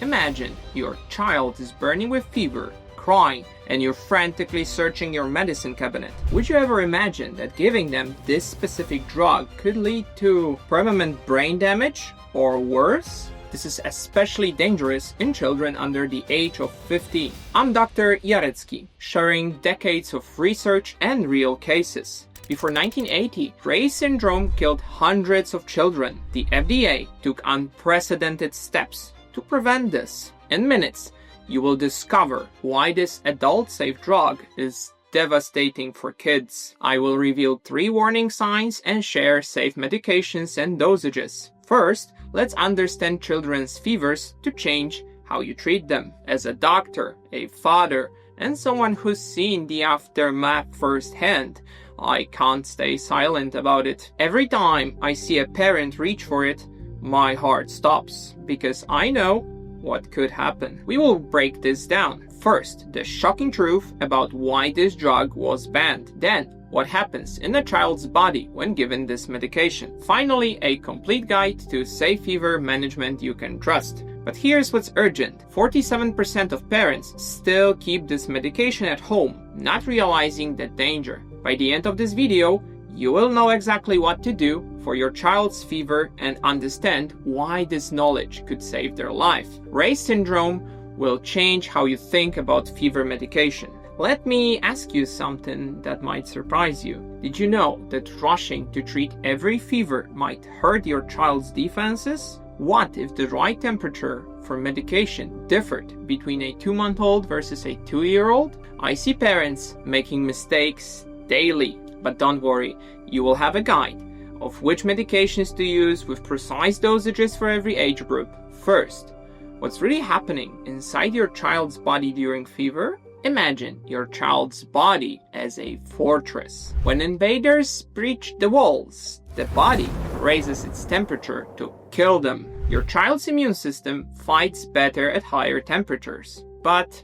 Imagine your child is burning with fever, crying, and you're frantically searching your medicine cabinet. Would you ever imagine that giving them this specific drug could lead to permanent brain damage or worse? This is especially dangerous in children under the age of 15. I'm Dr. Jarecki, sharing decades of research and real cases. Before 1980, Reye syndrome killed hundreds of children. The FDA took unprecedented steps to prevent this. In minutes, you will discover why this adult-safe drug is devastating for kids. I will reveal 3 warning signs and share safe medications and dosages. First, let's understand children's fevers to change how you treat them. As a doctor, a father, and someone who's seen the aftermath firsthand, I can't stay silent about it. Every time I see a parent reach for it, my heart stops, because I know what could happen. We will break this down. First, the shocking truth about why this drug was banned. Then, what happens in a child's body when given this medication. Finally, a complete guide to safe fever management you can trust. But here's what's urgent. 47% of parents still keep this medication at home, not realizing the danger. By the end of this video, you will know exactly what to do for your child's fever and understand why this knowledge could save their life. Reye syndrome will change how you think about fever medication. Let me ask you something that might surprise you. Did you know that rushing to treat every fever might hurt your child's defenses? What if the right temperature for medication differed between a 2-month-old versus a 2-year-old? I see parents making mistakes daily, but don't worry, you will have a guide of which medications to use with precise dosages for every age group. First, what's really happening inside your child's body during fever? Imagine your child's body as a fortress. When invaders breach the walls, the body raises its temperature to kill them. Your child's immune system fights better at higher temperatures. But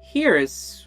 here is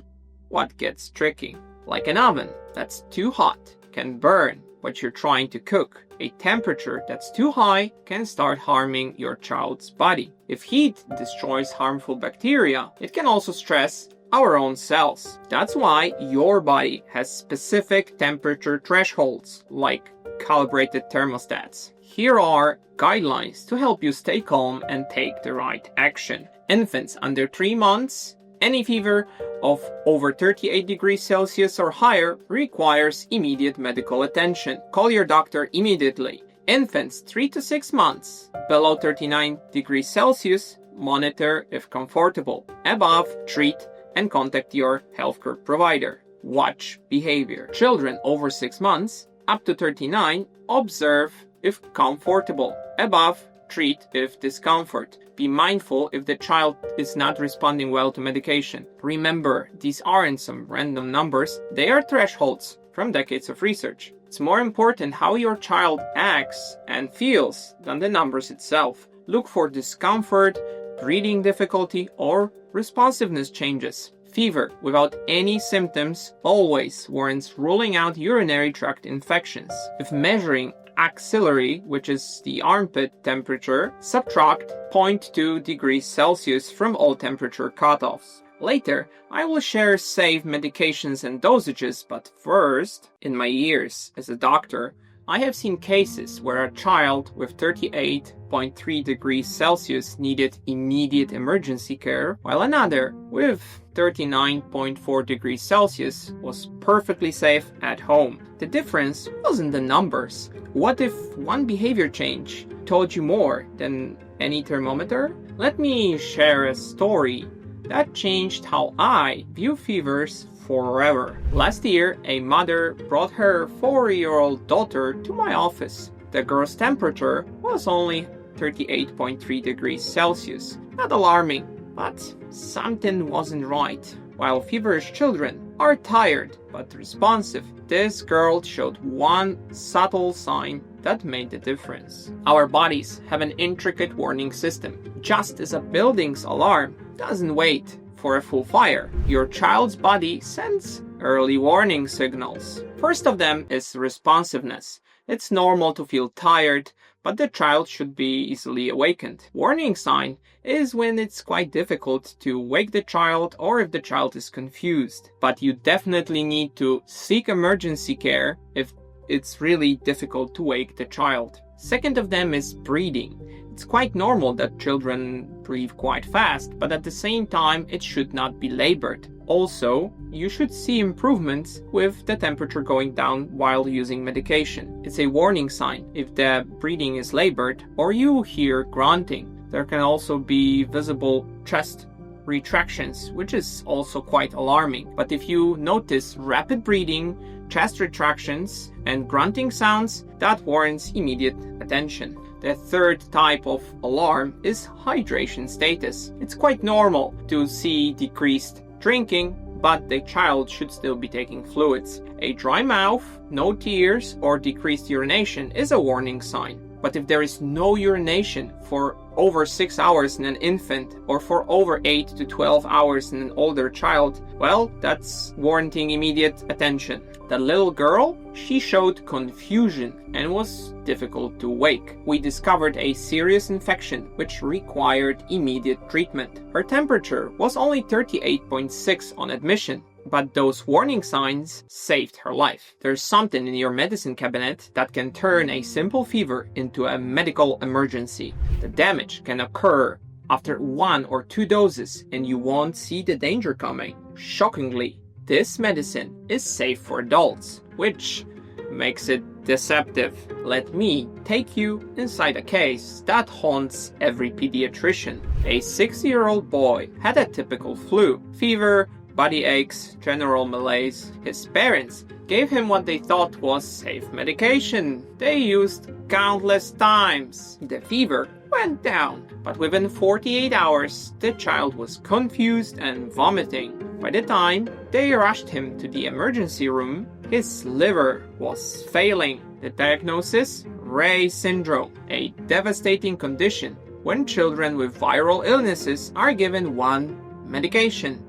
what gets tricky. Like an oven that's too hot can burn what you're trying to cook. A temperature that's too high can start harming your child's body. If heat destroys harmful bacteria, it can also stress our own cells. That's why your body has specific temperature thresholds, like calibrated thermostats. Here are guidelines to help you stay calm and take the right action. Infants under 3 months, any fever of over 38 degrees Celsius or higher requires immediate medical attention. Call your doctor immediately. Infants 3 to 6 months, below 39 degrees Celsius, monitor if comfortable. Above, treat and contact your healthcare provider. Watch behavior. Children over 6 months, up to 39, observe if comfortable. Above, treat if discomfort. Be mindful if the child is not responding well to medication. Remember, these aren't some random numbers, they are thresholds from decades of research. It's more important how your child acts and feels than the numbers itself. Look for discomfort, breathing difficulty, or responsiveness changes. Fever without any symptoms always warrants ruling out urinary tract infections. If measuring axillary, which is the armpit temperature, subtract 0.2 degrees Celsius from all temperature cutoffs. Later, I will share safe medications and dosages, but first, in my years as a doctor, I have seen cases where a child with 38.3 degrees Celsius needed immediate emergency care, while another with 39.4 degrees Celsius was perfectly safe at home. The difference wasn't the numbers. What if one behavior change told you more than any thermometer? Let me share a story that changed how I view fevers forever. Last year, a mother brought her 4-year-old daughter to my office. The girl's temperature was only 38.3 degrees Celsius. Not alarming, but something wasn't right. While feverish children are tired but responsive, this girl showed one subtle sign that made the difference. Our bodies have an intricate warning system. Just as a building's alarm doesn't wait for a full fire, your child's body sends early warning signals. First of them is responsiveness. It's normal to feel tired, but the child should be easily awakened. Warning sign is when it's quite difficult to wake the child or if the child is confused. But you definitely need to seek emergency care if it's really difficult to wake the child. Second of them is breathing. It's quite normal that children breathe quite fast, but at the same time it should not be labored. Also, you should see improvements with the temperature going down while using medication. It's a warning sign if the breathing is labored or you hear grunting. There can also be visible chest retractions, which is also quite alarming. But if you notice rapid breathing, chest retractions, and grunting sounds, that warrants immediate attention. The third type of alarm is hydration status. It's quite normal to see decreased drinking, but the child should still be taking fluids. A dry mouth, no tears, or decreased urination is a warning sign. But if there is no urination for over 6 hours in an infant or for over 8 to 12 hours in an older child, well, that's warranting immediate attention. The little girl, she showed confusion and was difficult to wake. We discovered a serious infection which required immediate treatment. Her temperature was only 38.6 on admission, but those warning signs saved her life. There's something in your medicine cabinet that can turn a simple fever into a medical emergency. The damage can occur after 1 or 2 doses and you won't see the danger coming. Shockingly, this medicine is safe for adults, which makes it deceptive. Let me take you inside a case that haunts every pediatrician. A 6-year-old boy had a typical flu, fever, body aches, general malaise. His parents gave him what they thought was safe medication. They used countless times. The fever went down, but within 48 hours, the child was confused and vomiting. By the time they rushed him to the emergency room, his liver was failing. The diagnosis? Reye syndrome, a devastating condition when children with viral illnesses are given one medication: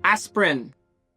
aspirin.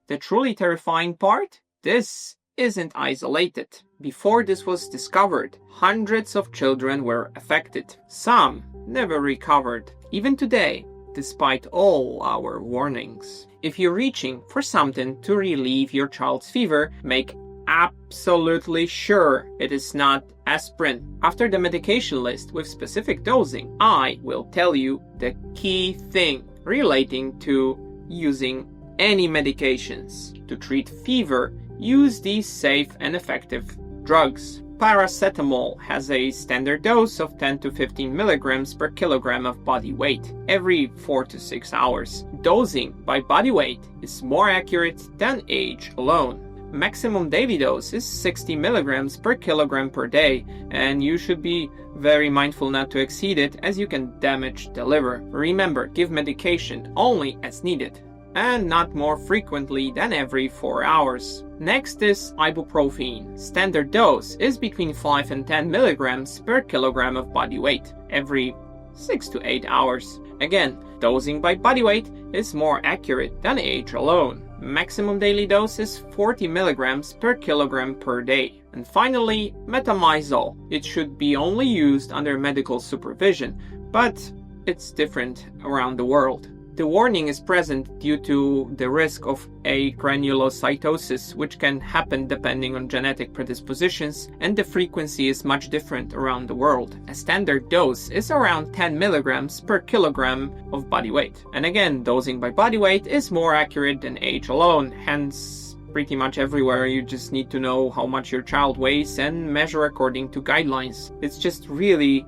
The truly terrifying part? This isn't isolated. Before this was discovered, hundreds of children were affected. Some never recovered. Even today, despite all our warnings. If you're reaching for something to relieve your child's fever, make absolutely sure it is not aspirin. After the medication list with specific dosing, I will tell you the key thing relating to using any medications. To treat fever, use these safe and effective drugs. Paracetamol has a standard dose of 10 to 15 milligrams per kilogram of body weight every 4 to 6 hours. Dosing by body weight is more accurate than age alone. Maximum daily dose is 60 milligrams per kilogram per day, and you should be very mindful not to exceed it as you can damage the liver. Remember, give medication only as needed and not more frequently than every 4 hours. Next is ibuprofen. Standard dose is between 5 and 10 milligrams per kilogram of body weight every 6 to 8 hours. Again, dosing by body weight is more accurate than age alone. Maximum daily dose is 40 milligrams per kilogram per day. And finally, metamizole. It should be only used under medical supervision, but it's different around the world. The warning is present due to the risk of agranulocytosis, which can happen depending on genetic predispositions, and the frequency is much different around the world. A standard dose is around 10 milligrams per kilogram of body weight. And again, dosing by body weight is more accurate than age alone, hence pretty much everywhere you just need to know how much your child weighs and measure according to guidelines. It's just really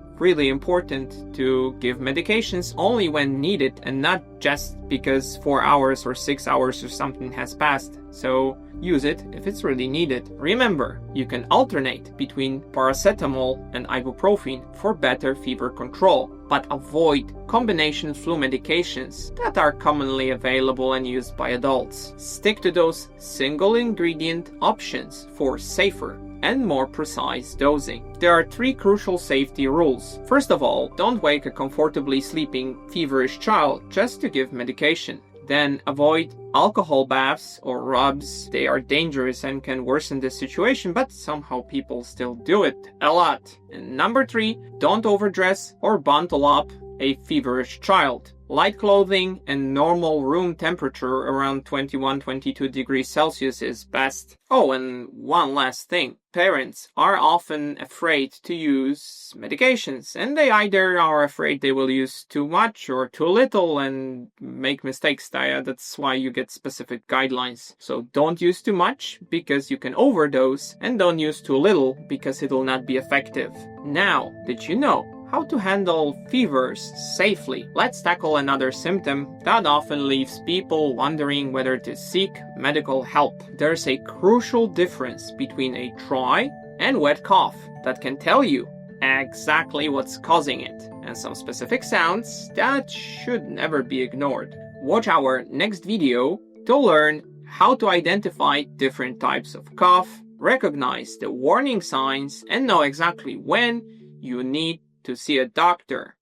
important to give medications only when needed and not just because 4 hours or 6 hours or something has passed. So use it if it's really needed. Remember, you can alternate between paracetamol and ibuprofen for better fever control, but avoid combination flu medications that are commonly available and used by adults. Stick to those single ingredient options for safer and more precise dosing. There are 3 crucial safety rules. First of all, don't wake a comfortably sleeping, feverish child just to give medication. Then avoid alcohol baths or rubs. They are dangerous and can worsen the situation, but somehow people still do it a lot. And number 3, don't overdress or bundle up a feverish child. Light clothing and normal room temperature around 21-22 degrees Celsius is best. Oh, and one last thing. Parents are often afraid to use medications, and they either are afraid they will use too much or too little and make mistakes. That's why you get specific guidelines. So don't use too much because you can overdose, and don't use too little because it will not be effective. Now, did you know how to handle fevers safely? Let's tackle another symptom that often leaves people wondering whether to seek medical help. There's a crucial difference between a dry and wet cough that can tell you exactly what's causing it, and some specific sounds that should never be ignored. Watch our next video to learn how to identify different types of cough, recognize the warning signs, and know exactly when you need to see a doctor.